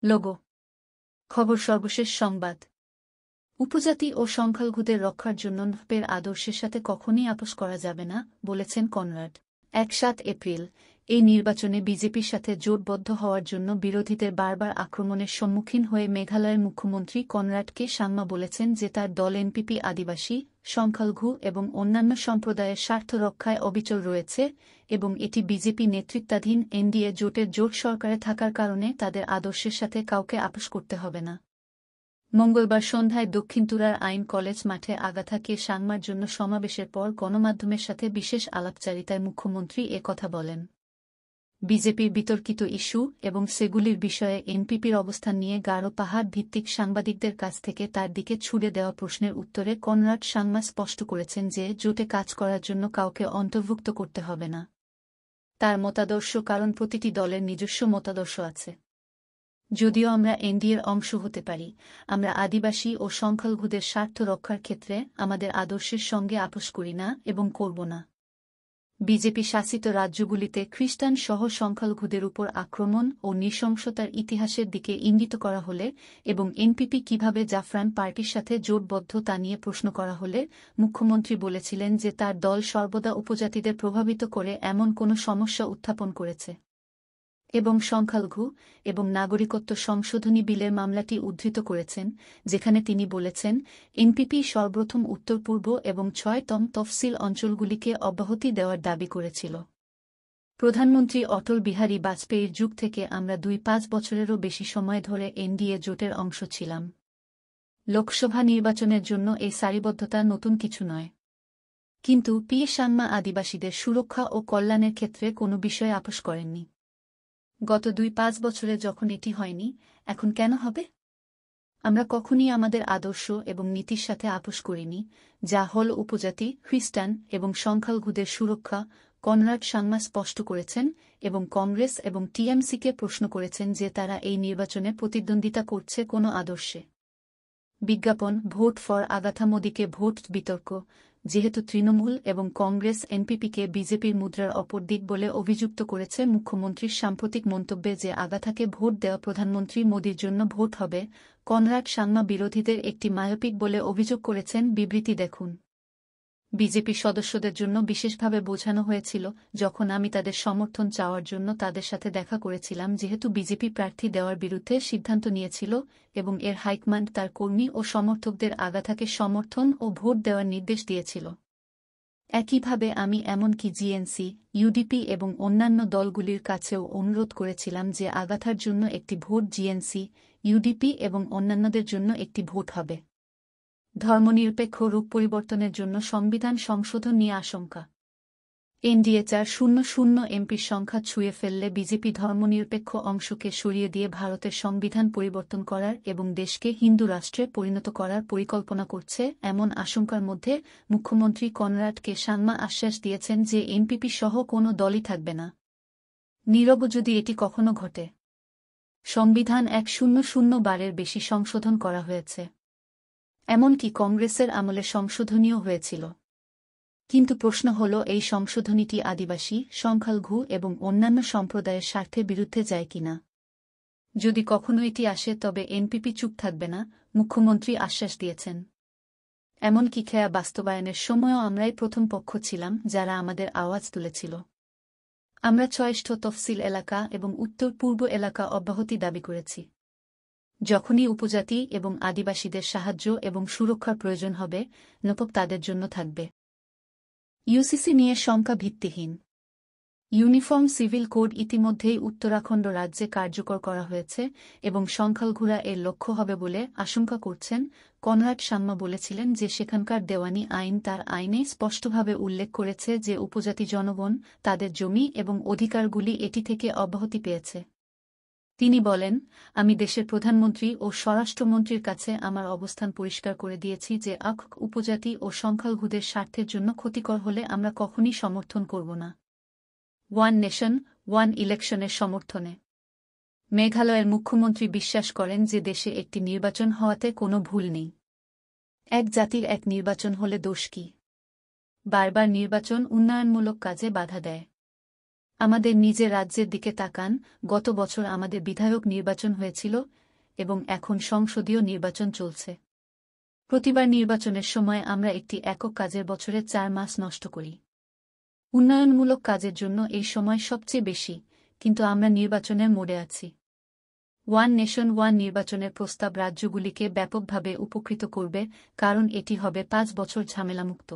Logo খবর সর্বশেষ সংবাদ উপজাতি ও সংখ্যালঘুদের রক্ষার জন্য নফপের আদর্শের সাথে কখনই আপোস করা যাবে না, বলেছেন কনরাড। ৭ এপ্রিল এই নির্বাচনে বিজেপির সাথে জোটবদ্ধ হওয়ার জন্য বিরোধীদের বারবার আক্রমণের সম্মুখীন হয়ে মেঘালয়ের মুখ্যমন্ত্রী কনরাড কে সাংমা বলেছেন যে তার দল এনপিপি আদিবাসী, সংখ্যালঘু এবং অন্যান্য সম্প্রদায়ের স্বার্থ রক্ষায় অবিচল রয়েছে এবং এটি বিজেপি নেতৃত্বাধীন এনডিএ জোটের জোট সরকারে থাকার কারণে তাদের আদর্শের সাথে কাউকে আপোস করতে হবে না। মঙ্গলবার সন্ধ্যায় দক্ষিণ তুরার আইন কলেজ মাঠে আগাথা কে সাংমার জন্য সমাবেশের পর গণমাধ্যমের সাথে বিশেষ আলাপচারিতায় মুখ্যমন্ত্রী এ কথা বলেন। বিজেপির বিতর্কিত ইস্যু এবং সেগুলির বিষয়ে এনপিপির অবস্থান নিয়ে গারো পাহাড় ভিত্তিক সাংবাদিকদের কাছ থেকে তার দিকে ছুড়ে দেওয়া প্রশ্নের উত্তরে কনরাড সাংমা স্পষ্ট করেছেন যে জোটে কাজ করার জন্য কাউকে অন্তর্ভুক্ত করতে হবে না। তার মতাদর্শ কারণ প্রতিটি দলের নিজস্ব মতাদর্শ আছে। যদিও আমরা এনডিএর অংশ হতে পারি, আমরা আদিবাসী ও সংখ্যালঘুদের স্বার্থ রক্ষার ক্ষেত্রে আমাদের আদর্শের সঙ্গে আপোস করি না এবং করব না। বিজেপি শাসিত রাজ্যগুলিতে খ্রিস্টান সহ সংখ্যালঘুদের উপর আক্রমণ ও নৃশংসতার ইতিহাসের দিকে ইঙ্গিত করা হলে এবং এনপিপি কিভাবে জাফরান পার্টির সাথে জোটবদ্ধ তা নিয়ে প্রশ্ন করা হলে মুখ্যমন্ত্রী বলেছিলেন যে তার দল সর্বদা উপজাতিদের প্রভাবিত করে এমন কোনো সমস্যা উত্থাপন করেছে এবং সংখ্যালঘু এবং নাগরিকত্ব সংশোধনী বিলের মামলাটি উদ্ধৃত করেছেন, যেখানে তিনি বলেছেন এনপিপি সর্বপ্রথম উত্তর পূর্ব এবং ৬তম তফসিল অঞ্চলগুলিকে অব্যাহতি দেওয়ার দাবি করেছিল। প্রধানমন্ত্রী অটল বিহারী বাজপেয়ীর যুগ থেকে আমরা ২-৫ বছরেরও বেশি সময় ধরে এনডিএ জোটের অংশ ছিলাম। লোকসভা নির্বাচনের জন্য এই সারিবদ্ধতা নতুন কিছু নয়। কিন্তু পি সাংমা আদিবাসীদের সুরক্ষা ও কল্যাণের ক্ষেত্রে কোনো বিষয়ে আপোস করেননি। গত ২-৫ বছরে যখন এটি হয়নি, এখন কেন হবে? আমরা কখনই আমাদের আদর্শ এবং নীতির সাথে আপোস করিনি, যা হল উপজাতি, খ্রিস্টান এবং সংখ্যালঘুদের সুরক্ষা, কনরাড সাংমা স্পষ্ট করেছেন এবং কংগ্রেস এবং টিএমসিকে প্রশ্ন করেছেন যে তারা এই নির্বাচনে প্রতিদ্বন্দ্বিতা করছে কোনো আদর্শে। বিজ্ঞাপন ভোট ফর আগাথা মোদিকে ভোট বিতর্ক যেহেতু তৃণমূল এবং কংগ্রেস এনপিপিকে বিজেপির মুদ্রার অপর দিক বলে অভিযুক্ত করেছে মুখ্যমন্ত্রীর সাম্প্রতিক মন্তব্যে যে আগাথাকে ভোট দেওয়া প্রধানমন্ত্রী মোদির জন্য ভোট হবে, কনরাড সাংমা বিরোধীদের একটি মায়োপিক বলে অভিযোগ করেছেন। বিবৃতি দেখুন। বিজেপি সদস্যদের জন্য বিশেষভাবে বোঝানো হয়েছিল যখন আমি তাদের সমর্থন চাওয়ার জন্য তাদের সাথে দেখা করেছিলাম যেহেতু বিজেপি প্রার্থী দেওয়ার বিরুদ্ধে সিদ্ধান্ত নিয়েছিল এবং এর হাইকমান্ড তার কর্মী ও সমর্থকদের আগাথাকে সমর্থন ও ভোট দেওয়ার নির্দেশ দিয়েছিল। একইভাবে আমি এমনকি জিএনসি, ইউডিপি এবং অন্যান্য দলগুলির কাছেও অনুরোধ করেছিলাম যে আগাথার জন্য একটি ভোট জিএনসি, ইউডিপি এবং অন্যান্যদের জন্য একটি ভোট হবে। ধর্মনিরপেক্ষ রূপ পরিবর্তনের জন্য সংবিধান সংশোধন নিয়ে আশঙ্কা। এনডিএ ৪০০ এমপির সংখ্যা ছুঁয়ে ফেললে বিজেপি ধর্মনিরপেক্ষ অংশকে সরিয়ে দিয়ে ভারতের সংবিধান পরিবর্তন করার এবং দেশকে হিন্দু রাষ্ট্রে পরিণত করার পরিকল্পনা করছে এমন আশঙ্কার মধ্যে মুখ্যমন্ত্রী কনরাড কে সাংমা আশ্বাস দিয়েছেন যে এনপিপি সহ কোনো দলই থাকবে না, নীরব যদি এটি কখনো ঘটে। সংবিধান ১০০ বারের বেশি সংশোধন করা হয়েছে, এমনকি কংগ্রেসের আমলে সংশোধনীও হয়েছিল। কিন্তু প্রশ্ন হল এই সংশোধনীটি আদিবাসী, সংখ্যালঘু এবং অন্যান্য সম্প্রদায়ের স্বার্থের বিরুদ্ধে যায় কিনা। যদি কখনো এটি আসে তবে এনপিপি চুপ থাকবে না, মুখ্যমন্ত্রী আশ্বাস দিয়েছেন। এমনকি খেয়া বাস্তবায়নের সময়ও আমরাই প্রথম পক্ষ ছিলাম যারা আমাদের আওয়াজ তুলেছিল। আমরা ৬ষ্ঠ তফসিল এলাকা এবং উত্তর পূর্ব এলাকা অব্যাহতি দাবি করেছি। যখনই উপজাতি এবং আদিবাসীদের সাহায্য এবং সুরক্ষার প্রয়োজন হবে, নপক তাদের জন্য থাকবে। ইউসিসি নিয়ে শঙ্কা ভিত্তিহীন। ইউনিফর্ম সিভিল কোড ইতিমধ্যেই উত্তরাখণ্ড রাজ্যে কার্যকর করা হয়েছে এবং সংখ্যালঘুরা এর লক্ষ্য হবে বলে আশঙ্কা করছেন। কনরাড সাংমা বলেছিলেন যে সেখানকার দেওয়ানি আইন তার আইনে স্পষ্টভাবে উল্লেখ করেছে যে উপজাতি জনগণ তাদের জমি এবং অধিকারগুলি এটি থেকে অব্যাহতি পেয়েছে। তিনি বলেন, আমি দেশের প্রধানমন্ত্রী ও স্বরাষ্ট্রমন্ত্রীর কাছে আমার অবস্থান পরিষ্কার করে দিয়েছি যে উপজাতি ও সংখ্যালঘুদের স্বার্থের জন্য ক্ষতিকর হলে আমরা কখনই সমর্থন করব না। ওয়ান নেশন, ওয়ান ইলেকশনের সমর্থনে মেঘালয়ের মুখ্যমন্ত্রী বিশ্বাস করেন যে দেশে একটি নির্বাচন হওয়াতে কোনো ভুল নেই। এক জাতির এক নির্বাচন হলে দোষ কি? বারবার নির্বাচন উন্নয়নমূলক কাজে বাধা দেয়। আমাদের নিজের রাজ্যের দিকে তাকান, গত বছর আমাদের বিধায়ক নির্বাচন হয়েছিল এবং এখন সংসদীয় নির্বাচন চলছে। প্রতিবার নির্বাচনের সময় আমরা একটি একক কাজের বছরে 4 মাস নষ্ট করি। উন্নয়নমূলক কাজের জন্য এই সময় সবচেয়ে বেশি, কিন্তু আমরা নির্বাচনের মোড়ে আছি। ওয়ান নেশন ওয়ান নির্বাচনের প্রস্তাব রাজ্যগুলিকে ব্যাপকভাবে উপকৃত করবে, কারণ এটি হবে 5 বছর ঝামেলামুক্ত।